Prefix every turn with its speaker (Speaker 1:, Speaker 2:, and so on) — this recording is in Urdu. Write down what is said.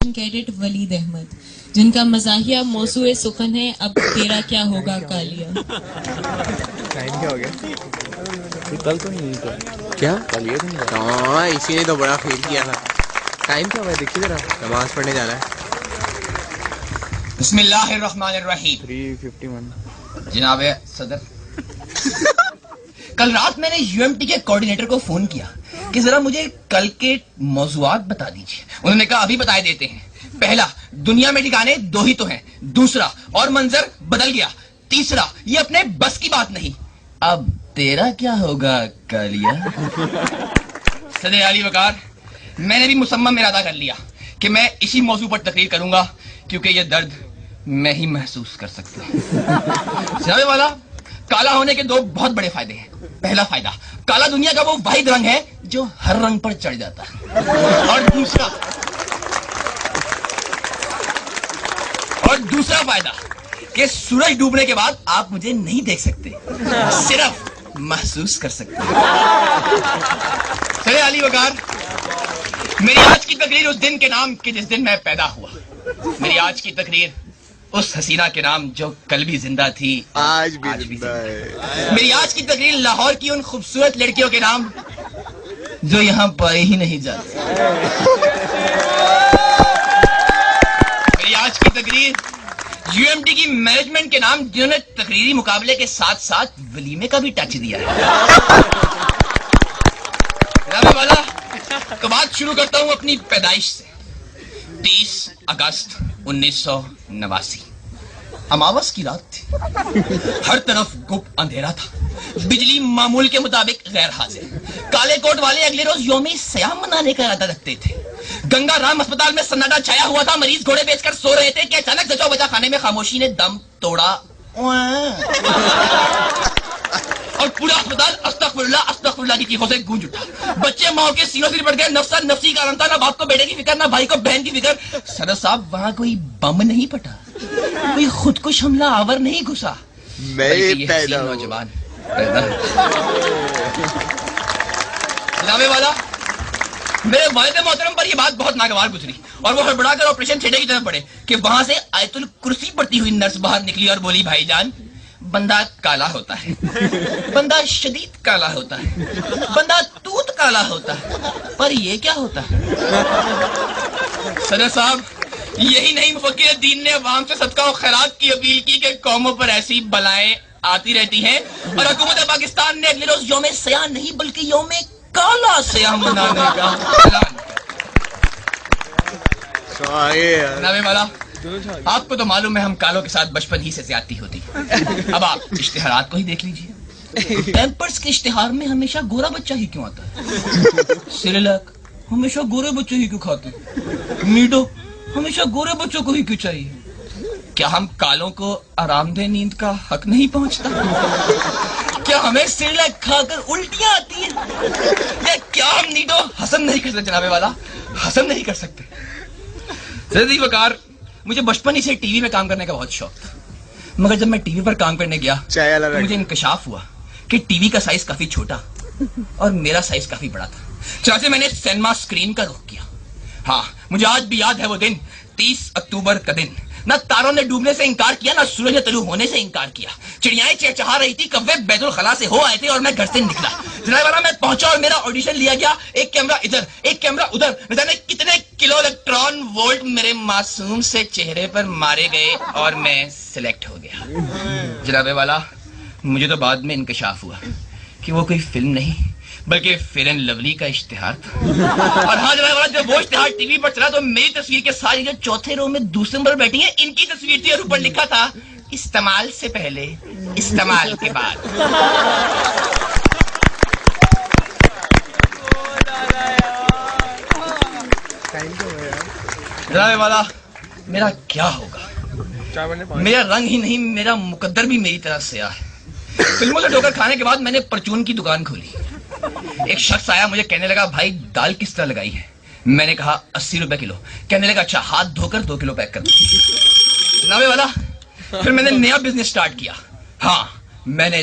Speaker 1: گریجویشن کیڈٹ ولید احمد، جن کا مزاحیہ موضوع سخن ہے اب تیرا کیا ہوگا کالیا۔
Speaker 2: ٹائم کیا ہو گیا؟ کل تو نہیں تھا کیا؟ کل یہ تو
Speaker 3: ہاں اسی نے تو بڑا فیل کیا تھا۔ ٹائم کیا ہوا ہے دیکھیے ذرا، نماز پڑھنے جانا ہے۔
Speaker 4: بسم اللہ الرحمن الرحیم۔
Speaker 2: 3:51
Speaker 4: جناب صدر، کل رات میں نے یو ایم ٹی کے کوآرڈینیٹر کو فون کیا کہ ذرا مجھے کل کے موضوعات بتا دیجیے۔ انہوں نے کہا ابھی بتائے دیتے ہیں۔ پہلا، دنیا میں ٹھکانے دو ہی تو ہیں۔ دوسرا، اور منظر بدل گیا۔ تیسرا، یہ اپنے بس کی بات نہیں۔ اب تیرا کیا ہوگا کالیا؟ صدر علی وقار، میں نے بھی مصمم ارادہ کر لیا کہ میں اسی موضوع پر تقریر کروں گا، کیونکہ یہ درد میں ہی محسوس کر سکتا ہوں۔ جناب والا، کالا ہونے کے دو بہت بڑے فائدے ہیں۔ پہلا فائدہ، کالا دنیا کا وہ واحد رنگ ہے جو ہر رنگ پر چڑھ جاتا ہے۔ اور دوسرا فائدہ کہ سورج ڈوبنے کے بعد آپ مجھے نہیں دیکھ سکتے، صرف محسوس کر سکتے ہیں۔ چلے علی وقار، میری آج کی تقریر اس دن کے نام کہ جس دن میں پیدا ہوا۔ میری آج کی تقریر اس حسینہ کے نام جو کل بھی زندہ تھی،
Speaker 3: آج بھی زندہ ہے۔
Speaker 4: میری آج کی تقریر لاہور کی ان خوبصورت لڑکیوں کے نام جو یہاں پائے ہی نہیں جاتے۔ میری آج کی تقریر یو ایم ٹی کی مینجمنٹ کے نام جنہوں نے تقریری مقابلے کے ساتھ ساتھ ولیمے کا بھی ٹچ دیا ہے۔ جناب والا، تو بات شروع کرتا ہوں اپنی پیدائش سے۔ 30 اگست 1989 اماوس کی رات تھی۔ ہر طرف گپ اندھیرا تھا، بجلی معمول کے مطابق غیر حاضر۔ کالے کوٹ والے اگلے روز یوم سیام منانے کا ارادہ رکھتے تھے۔ گنگا رام اسپتال میں سناٹا چھایا ہوا تھا، مریض گھوڑے بیچ کر سو رہے تھے کہ اچانک زچو بچا خانے میں خاموشی نے دم توڑا اور پورا اسپتال استغفر اللہ کی چیخوں سے گونج اٹھا۔ بچے ماں کے سینوں سے لپٹ گئے، نفسا نفسی کا عالم تھا، نہ باپ کو بیٹے کی فکر، نہ بھائی کو بہن کی فکر۔ صدر صاحب، وہاں کوئی بم نہیں پھٹا، کوئی خودکش حملہ آور نہیں گھسا، نوجوان پیدا۔ جناب والا، میرے والد محترم پر یہ بات بہت ناگوار گزری اور وہ ہڑبڑا کر آپریشن تھیٹر کی طرف بڑھے کہ وہاں سے آیت الکرسی پڑتی ہوئی نرس باہر نکلی اور بولی، بھائی جان، بندہ کالا ہوتا ہے، بندہ شدید کالا ہوتا ہے، بندہ توت کالا ہوتا ہے، پر یہ کیا ہوتا ہے؟ صدر صاحب، یہی نہیں مفکر دین نے عوام سے صدقہ و خیرات کی اپیل کی کہ قوموں پر ایسی بلائیں آتی رہتی ہیں، اور حکومت پاکستان نے اگلے روز یوم سیاہ نہیں بلکہ یوم کالا سیاہ منانے کا اعلان کیا۔ جناب والا، آپ کو تو معلوم ہے ہم کالوں کے ساتھ بچپن ہی سے زیادتی ہوتی۔ اب آپ اشتہارات کو ہی دیکھ لیجیے۔ پیمپرز کے اشتہار میں ہمیشہ گورا بچہ ہی کیوں آتا ہے؟ سریلک ہمیشہ گورے بچے ہی کیوں کھاتے؟ نیڈو ہمیشہ گورے بچوں کو ہی کیوں چاہیے؟ کیا ہم کالوں کو آرام دہ نیند کا حق نہیں پہنچتا؟ کیا ہمیں سریلک کھا کر الٹیاں آتی ہیں؟ یا کیا ہم نیڈو حسن نہیں کر سکتے؟ جناب والا، حسن نہیں کر سکتے۔ زیدی وقار، مجھے بچپن ہی سے ٹی وی میں کام کرنے کا بہت شوق تھا، مگر جب میں ٹی وی پر کام کرنے گیا تو مجھے انکشاف ہوا کہ ٹی وی کا سائز کافی چھوٹا اور میرا سائز کافی بڑا تھا، چنانچہ میں نے سینما اسکرین کا رخ کیا۔ ہاں، مجھے آج بھی یاد ہے وہ دن، 30 اکتوبر کا دن۔ نہ تاروں نے ڈوبنے سے انکار کیا، نہ سورج نے طلوع ہونے سے انکار کیا۔ چڑیائیں چہچہا رہی تھی، کوے بیت الخلا سے ہو آئے تھے اور میں گھر سے نکلا۔ جناب والا، میں پہنچا اور میرا آڈیشن لیا گیا۔ ایک کیمرہ ادھر، ایک کیمرہ ادھر، نہ جانے کتنے کلو الیکٹران وولٹ میرے معصوم سے چہرے پر مارے گئے اور میں سلیکٹ ہو گیا۔ جناب والا، مجھے تو بعد میں انکشاف ہوا کہ وہ کوئی فلم نہیں بلکہ فیئر اینڈ لولی کا اشتہار تھا۔ اور ہاں جناب والا، جب وہ اشتہار ٹی وی پر چلا تو میری تصویر کے ساتھ جو چوتھے رو میں دوسرے نمبر بیٹھی ہیں، ان کی تصویر تھی اور اوپر لکھا تھا، استعمال سے پہلے، استعمال کے بعد۔ جناب والا، میرا کیا ہوگا؟ میرا رنگ ہی نہیں، میرا مقدر بھی میری طرح سیاہ ہے۔ فلموں سے ٹھوکر کھانے کے بعد میں نے پرچون کی دکان کھولی۔ ایک شخص آیا، مجھے کہنے لگا، بھائی دال کس طرح لگائی ہے؟ میں نے کہا 80 روپے کلو۔ کہنے لگا اچھا، ہاتھ دھو کر 2 کلو پیک کر دو۔ جناب والا، پھر میں نے نیا بزنس سٹارٹ کیا۔ ہاں، میں نے